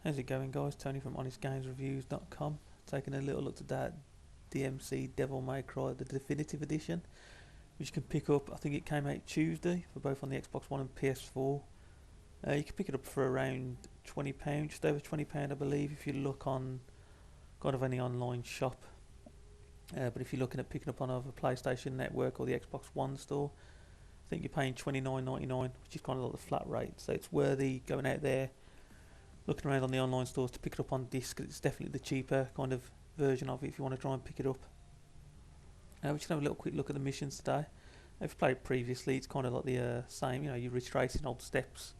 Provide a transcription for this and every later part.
How's it going, guys? Tony from honestgamesreviews.com, taking a little look at that DmC Devil May Cry, the definitive edition, which you can pick up. I think it came out Tuesday for both on the Xbox One and PS4. You can pick it up for around £20, just over £20 I believe, if you look on kind of any online shop. But if you're looking at picking up on either PlayStation Network or the Xbox One store, I think you're paying £29.99, which is kind of like the flat rate. So it's worthy going out there, looking around on the online stores to pick it up on disc. It's definitely the cheaper kind of version of it if you want to try and pick it up. We're just going to have a little quick look at the missions today. If you played previously, it's kind of like the same, you're retracing old steps,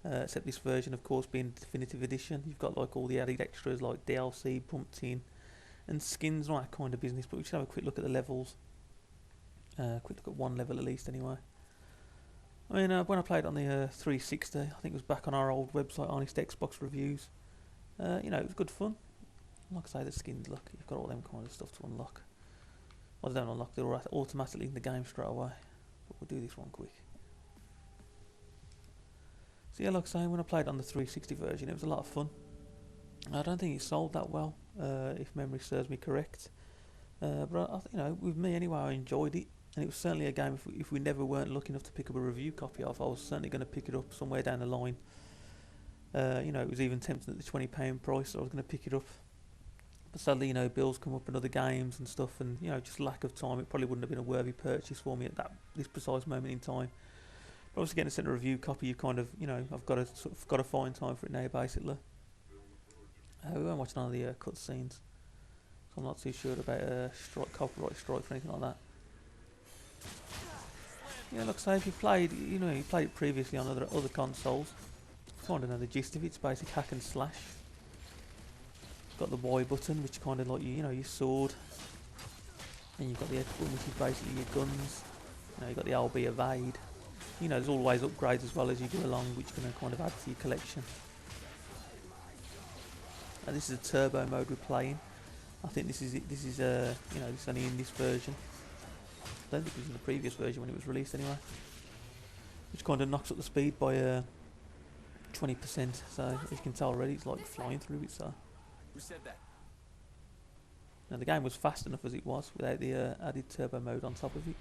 except this version, of course, being the definitive edition. You've got like all the added extras like DLC, bumped in, and skins and all that kind of business. But we should have a quick look at the levels. Quick look at one level at least, anyway. I mean, when I played on the 360, I think it was back on our old website, Honest Xbox Reviews. It was good fun. Like I say, the skins, look, you've got all them kind of stuff to unlock. Well, they don't unlock, they're automatically in the game straight away. But we'll do this one quick. So yeah, like I say, when I played on the 360 version, it was a lot of fun. I don't think it sold that well, if memory serves me correct. But with me anyway, I enjoyed it. And it was certainly a game, if we never weren't lucky enough to pick up a review copy of, I was certainly going to pick it up somewhere down the line. It was even tempting at the £20 price, so I was going to pick it up. But sadly, bills come up and other games and stuff, and just lack of time, it probably wouldn't have been a worthy purchase for me at this precise moment in time. But obviously getting sent a review copy, you kind of, I've got to find time for it now, basically. We weren't watching all the cutscenes, so I'm not too sure about copyright strikes or anything like that. Yeah, like I say, if you played, you played it previously on other consoles, you kind of know the gist of it. It's basic hack and slash. You've got the Y button, which kind of like your sword, and you've got the X button, which is basically your guns. You've got the LB evade. There's always upgrades as well as you go along, which are going to kind of add to your collection. Now this is a turbo mode we're playing. I think this is this is only in this version. I don't think it was in the previous version when it was released anyway. Which kind of knocks up the speed by 20%. So as you can tell already, it's like flying through it. So. Who said that? Now the game was fast enough as it was without the added turbo mode on top of it.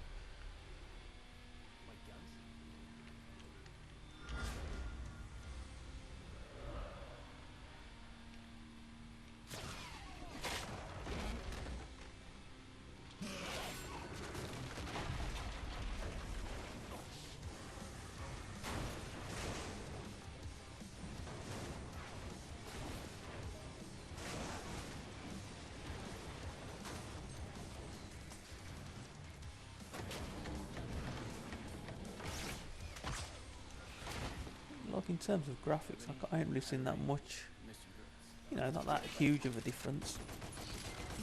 Like in terms of graphics, I ain't really seen that much. Not that huge of a difference.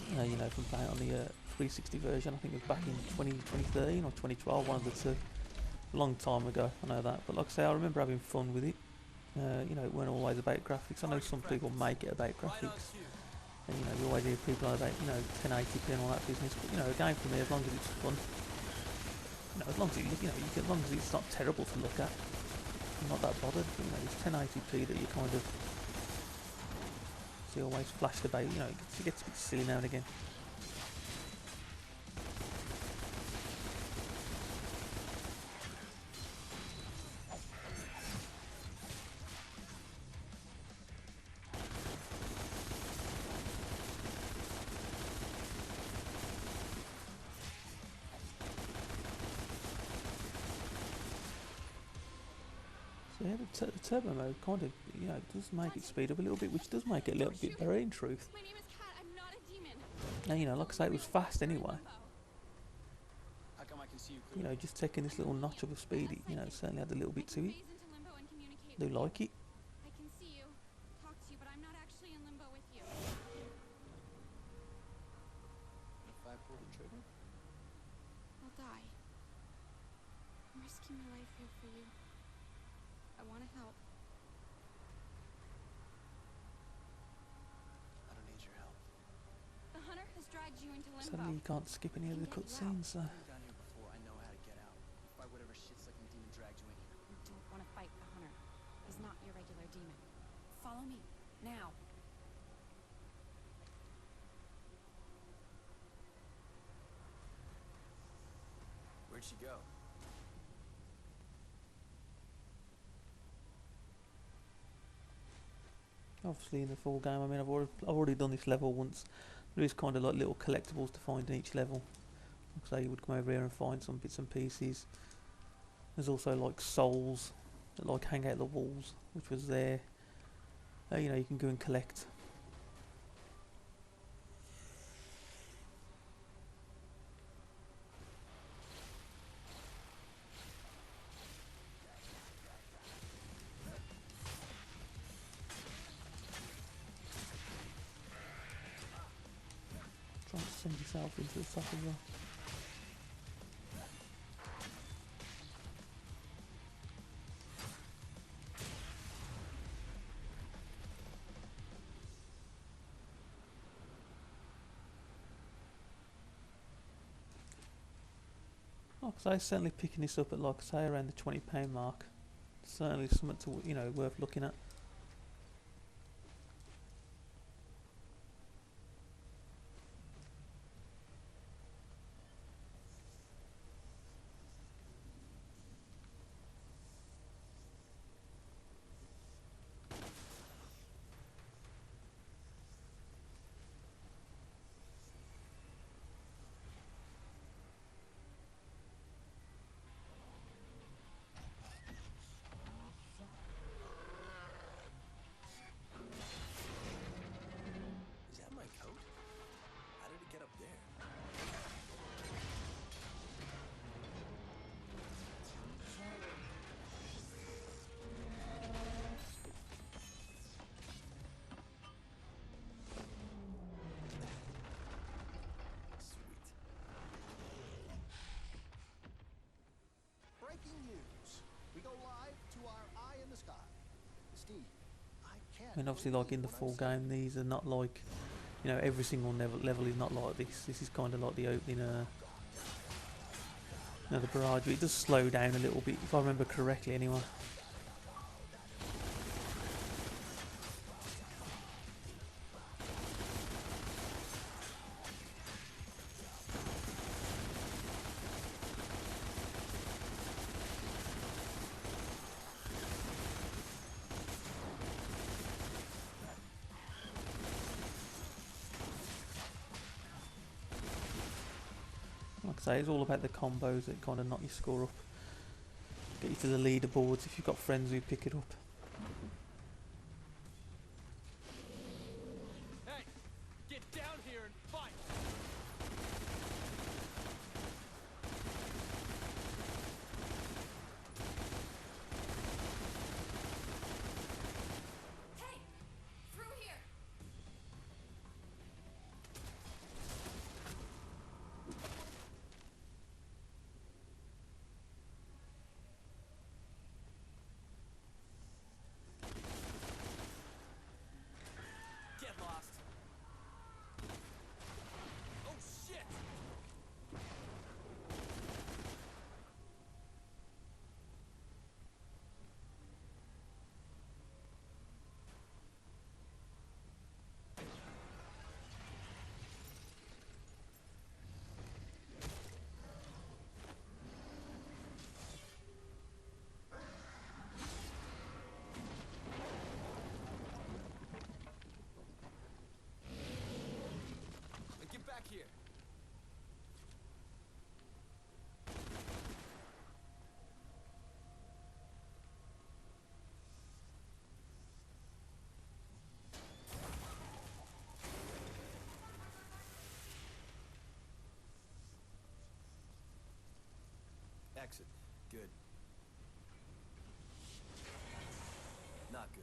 From playing on the 360 version, I think it was back in 2013 or 2012, one of the two. A long time ago, I know that. But like I say, I remember having fun with it. It weren't always about graphics. I know some people make it about graphics. And you always hear people on about 1080p and all that business. But a game for me, as long as it's fun. As long as it's not terrible to look at. I'm not that bothered, but it's 1080p that you kind of see always flashed about. It gets a bit silly now and again. So yeah, the turbo mode kind of, does make it speed up a little bit, which does make it a little bit better in truth. My name is Kat. I'm not a demon. Now, like I say, it was fast anyway. How come I can see you clearly? Just taking this little notch of a speed, it certainly had a little bit to it. I do like it. I can see you, talk to you, but I'm not actually in limbo with you. If I pull the trigger? I'll die. I'm risking my life here for you. I want to help. I don't need your help. The hunter has dragged you into limbo. Sadly, you can't skip any of the cutscenes, so. I've been down here before. I know how to get out. Fight whatever shit-sucking demon dragged you in here. You don't want to fight the hunter. He's not your regular demon. Follow me. Now. Where'd she go? Obviously in the full game, I mean, I've already done this level once. There is kind of like little collectibles to find in each level. So you would come over here and find some bits and pieces. There's also like souls that like hang out the walls, which was there. You know, you can go and collect. Trying to send yourself into the top as well. Like I say, certainly picking this up at, like I say, around the £20 mark. Certainly something to, you know, worth looking at. Is that my coat? How did it get up there? Sweet. Breaking news. We go live to our eye in the sky. Steve, I can't. I mean, obviously, like in the full game, these are not like, you know, every single level is not like this. This is kind of like the opening, you know, the barrage. But it does slow down a little bit, if I remember correctly, anyway. Like I say, it's all about the combos that kind of knock your score up. Get you to the leaderboards if you've got friends who pick it up. Hey! Get down here and fight! Hey! Through here! Get lost! Oh shit! Now get back here! Exit. Good. Not good.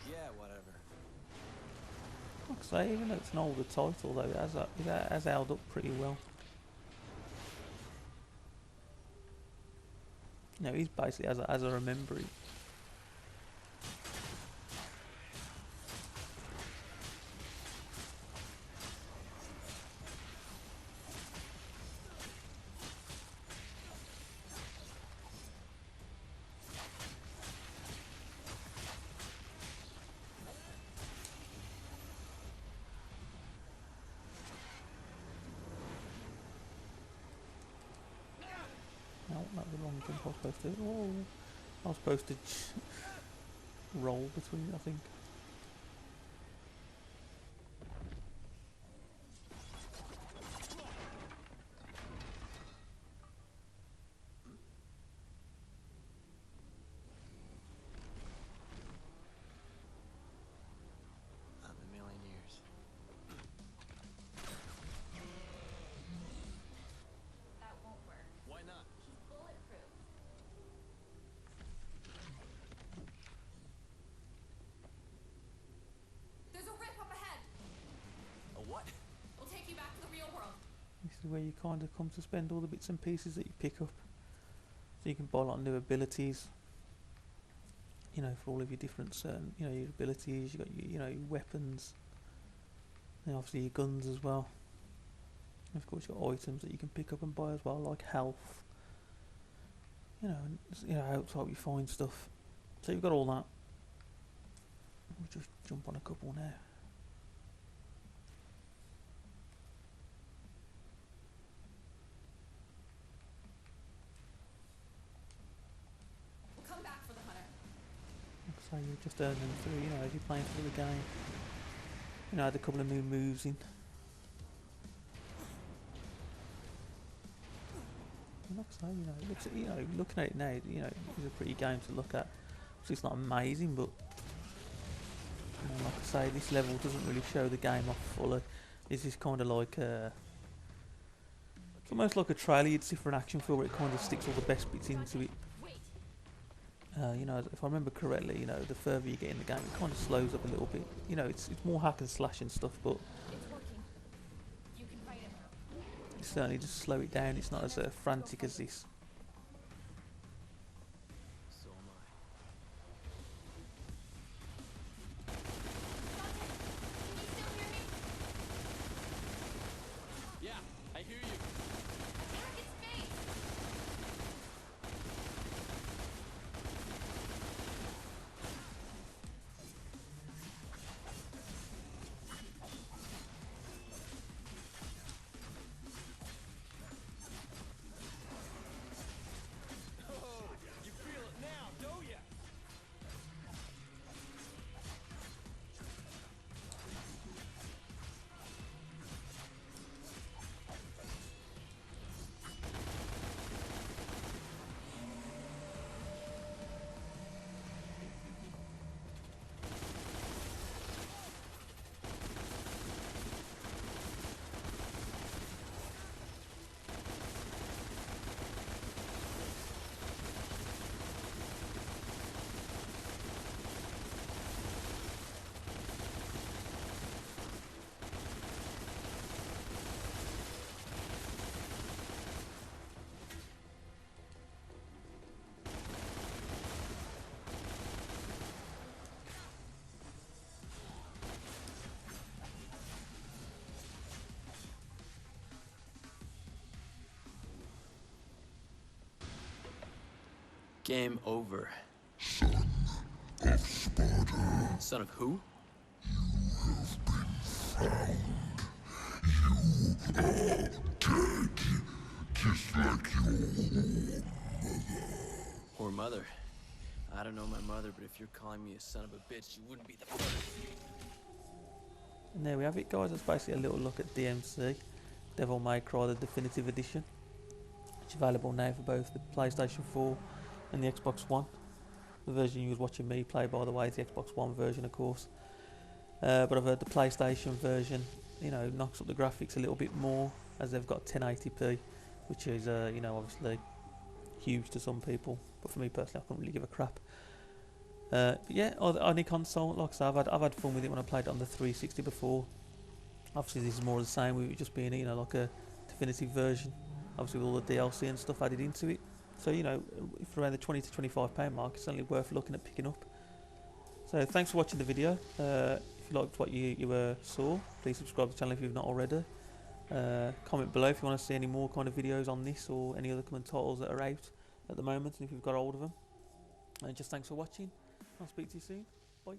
Yeah, whatever. Like I say, even though it's an older title, though, it has held up pretty well. You know, he's basically, as I remember it, jump. I was supposed to. Oh, I was supposed to roll between. I think. Not in a million years. That won't work. Why not? He's bulletproof. There's a rip up ahead. A what? We'll take you back to the real world. This is where you kind of come to spend all the bits and pieces that you pick up. So you can buy a lot of new abilities. You know, for all of your different certain, you know, your abilities. You got your, you know, your weapons. And obviously your guns as well. And of course, you've got items that you can pick up and buy as well, like health. You know, and you know, helps help you find stuff. So you've got all that. We'll just jump on a couple now. We'll come back for the hunter. So you're just earning them through, you know, as you're playing through the game. You know, add a couple of new moves in. And like I say, you know, it looks, you know, looking at it now, you know, it's a pretty game to look at. So it's not amazing, but you know, like I say, this level doesn't really show the game off fully. This is kind of like it's almost like a trailer you'd see for an action film where it kind of sticks all the best bits into it. Wait. You know, if I remember correctly, you know, the further you get in the game, it kind of slows up a little bit. You know, it's more hack and slash and stuff, but It's working. You can fight him. it certainly just slow it down. It's not as frantic as this. So am I. Yeah, I hear you. Eric, it's me. Oh, you feel it now, don't ya? Game over. Son of who? Just like your Or mother. I don't know my mother, but if you're calling me a son of a bitch, you wouldn't be the first. And there we have it, guys. That's basically a little look at DmC, Devil May Cry, the Definitive Edition. It's available now for both the PlayStation 4 and the Xbox One. The version you was watching me play, by the way, is the Xbox One version, of course. But I've heard the PlayStation version, you know, knocks up the graphics a little bit more, as they've got 1080p, which is, you know, obviously huge to some people. But for me personally, I couldn't really give a crap. But yeah, on the console, like I said, I've had fun with it when I played it on the 360 before. Obviously, this is more of the same, with it just being, you know, like a definitive version. Obviously, with all the DLC and stuff added into it. So, you know, for around the £20 to £25 mark, it's certainly worth looking at picking up. So, thanks for watching the video. If you liked what you saw, please subscribe to the channel if you've not already. Comment below if you want to see any more kind of videos on this or any other common titles that are out at the moment, and if you've got hold of them. And just thanks for watching. I'll speak to you soon. Bye.